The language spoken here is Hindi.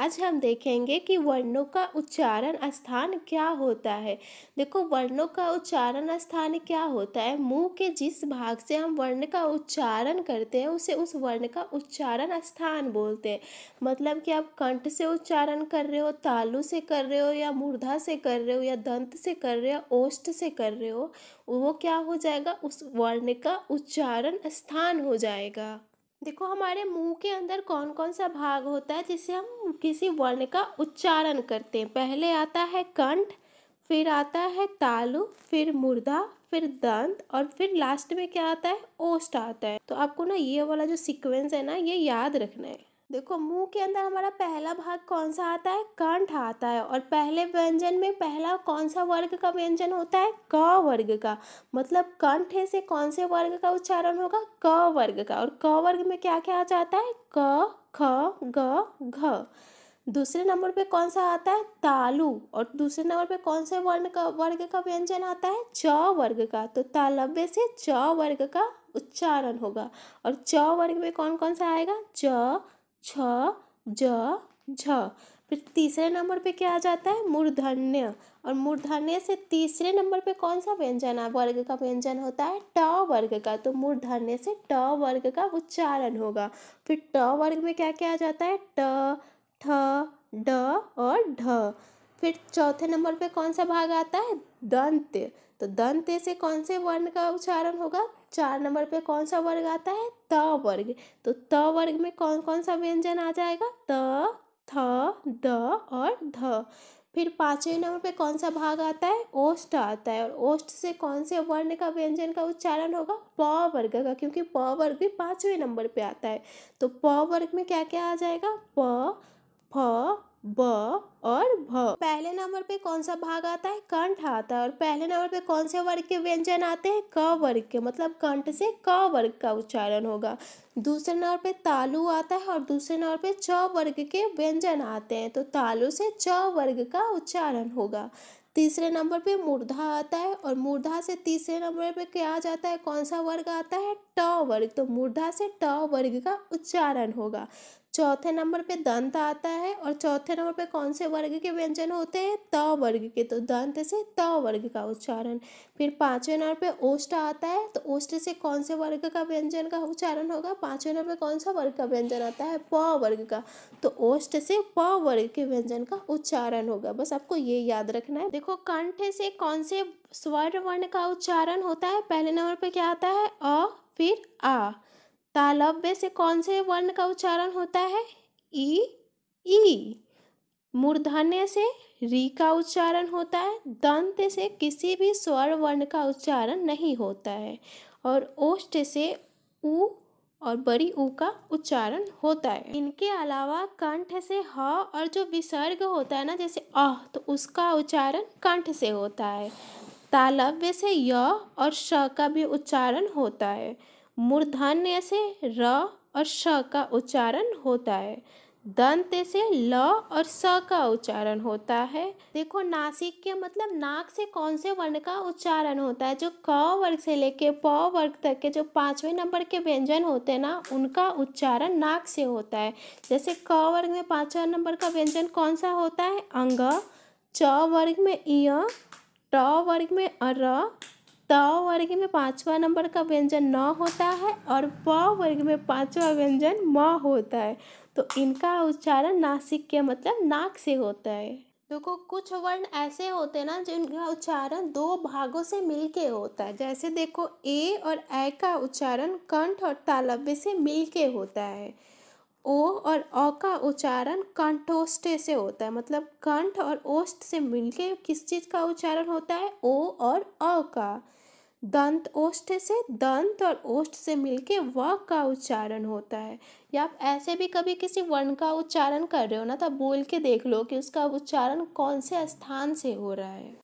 आज हम देखेंगे कि वर्णों का उच्चारण स्थान क्या होता है। देखो, वर्णों का उच्चारण स्थान क्या होता है। मुंह के जिस भाग से हम वर्ण का उच्चारण करते हैं उसे उस वर्ण का उच्चारण स्थान बोलते हैं। मतलब कि आप कंठ से उच्चारण कर रहे हो, तालु से कर रहे हो, या मूर्धा से कर रहे हो, या दंत से कर रहे हो, ओष्ठ से कर रहे हो, वो क्या हो जाएगा, उस वर्ण का उच्चारण स्थान हो जाएगा। देखो, हमारे मुंह के अंदर कौन कौन सा भाग होता है जिससे हम किसी वर्ण का उच्चारण करते हैं। पहले आता है कंठ, फिर आता है तालु, फिर मूर्धा, फिर दंत, और फिर लास्ट में क्या आता है, ओष्ठ आता है। तो आपको ना ये वाला जो सीक्वेंस है ना, ये याद रखना है। देखो, मुंह के अंदर हमारा पहला भाग कौन सा आता है, कंठ आता है। और पहले व्यंजन में पहला कौन सा वर्ग का व्यंजन होता है, क वर्ग का। मतलब कंठ से कौन से वर्ग का उच्चारण होगा, क वर्ग का। और क वर्ग में क्या क्या आ जाता है, क, ख, ग, घ। दूसरे नंबर पे कौन सा आता है, तालु। और दूसरे नंबर पे कौन से वर्ग का व्यंजन आता है, च वर्ग का। तो तालव्य से च वर्ग का उच्चारण होगा। और च वर्ग में कौन कौन सा आएगा, च, छ, ज, झ। फिर तीसरे नंबर पे क्या आ जाता है, मूर्धन्य। और मूर्धन्य से तीसरे नंबर पे कौन सा व्यंजन वर्ग का व्यंजन होता है, ट वर्ग का। तो मूर्धन्य से ट वर्ग का उच्चारण होगा। फिर ट वर्ग में क्या क्या आ जाता है, ट, ठ, ड और ढ। फिर चौथे नंबर पे कौन सा भाग आता है, दंत। तो दंत से कौन से वर्ण का उच्चारण होगा, 4 नंबर पे कौन सा वर्ग आता है, त वर्ग। तो त वर्ग में कौन कौन सा व्यंजन आ जाएगा, त, थ, द और ध। फिर 5वें नंबर पे कौन सा भाग आता है, ओष्ठ आता है। और ओष्ठ से कौन से वर्ण का व्यंजन का उच्चारण होगा, प वर्ग का, क्योंकि प वर्ग भी 5वें नंबर पे आता है। तो प वर्ग में क्या क्या आ जाएगा, प, फ, ब और भ। पहले नंबर पे कौन सा भाग आता है, कंठ आता है। और पहले नंबर पे कौन से वर्ग के व्यंजन आते हैं, क वर्ग के। मतलब कंठ से क वर्ग का उच्चारण होगा। दूसरे नंबर पे तालु आता है और दूसरे नंबर पे च वर्ग के व्यंजन आते हैं। तो तालु से च वर्ग का उच्चारण होगा। तीसरे नंबर पे मूर्धा आता है और मूर्धा से तीसरे नंबर पे क्या आ जाता है, कौन सा वर्ग आता है, ट वर्ग। तो मूर्धा से ट वर्ग का उच्चारण होगा। चौथे नंबर पे दंत आता है और चौथे नंबर पे कौन से वर्ग के व्यंजन होते हैं, त वर्ग के। तो दंत से त वर्ग का उच्चारण। फिर 5वें नंबर पे ओष्ठ आता है। तो ओष्ठ से कौन से वर्ग का व्यंजन का उच्चारण होगा, 5वें नंबर पे कौन सा वर्ग का व्यंजन आता है, प वर्ग का। तो ओष्ठ से प वर्ग के व्यंजन का उच्चारण होगा। बस आपको ये याद रखना है। देखो, कंठ से कौन से स्वर वर्ण का उच्चारण होता है, पहले नंबर पे क्या आता है, अ, फिर आ। तालव्य से कौन से वर्ण का उच्चारण होता है, ई, ई। मूर्धन्य से री का उच्चारण होता है। दंत से किसी भी स्वर वर्ण का उच्चारण नहीं होता है। और ओष्ठ से उ और बड़ी ऊ का उच्चारण होता है। इनके अलावा कंठ से ह और जो विसर्ग होता है ना, जैसे अह, तो उसका उच्चारण कंठ से होता है। तालव्य से य और श का भी उच्चारण होता है। मूर्धन्य से र और श का उच्चारण होता है। दंत से ल और स का उच्चारण होता है। देखो, नासिक के मतलब नाक से कौन से वर्ण का उच्चारण होता है, जो क वर्ग से लेके प वर्ग तक के जो 5वें नंबर के व्यंजन होते हैं ना, उनका उच्चारण नाक से होता है। जैसे क वर्ग में 5वां नंबर का व्यंजन कौन सा होता है, अंग। च वर्ग में इय, ट वर्ग में अर, त वर्ग में 5वां नंबर का व्यंजन न होता है और प वर्ग में 5वां व्यंजन म होता है। तो इनका उच्चारण नासिक के मतलब नाक से होता है। देखो, कुछ वर्ण ऐसे होते हैं ना जिनका उच्चारण 2 भागों से मिलके होता है। जैसे देखो, ए और ऐ का उच्चारण कंठ और तालव्य से मिलके होता है। ओ और अ का उच्चारण कंठोष्ठ से होता है। मतलब कंठ और ओष्ठ से मिलके किस चीज़ का उच्चारण होता है, ओ और अ का। दंत ओष्ठ से दंत और ओष्ठ से मिलके व का उच्चारण होता है। या आप ऐसे भी कभी किसी वर्ण का उच्चारण कर रहे हो ना, तब बोल के देख लो कि उसका उच्चारण कौन से स्थान से हो रहा है।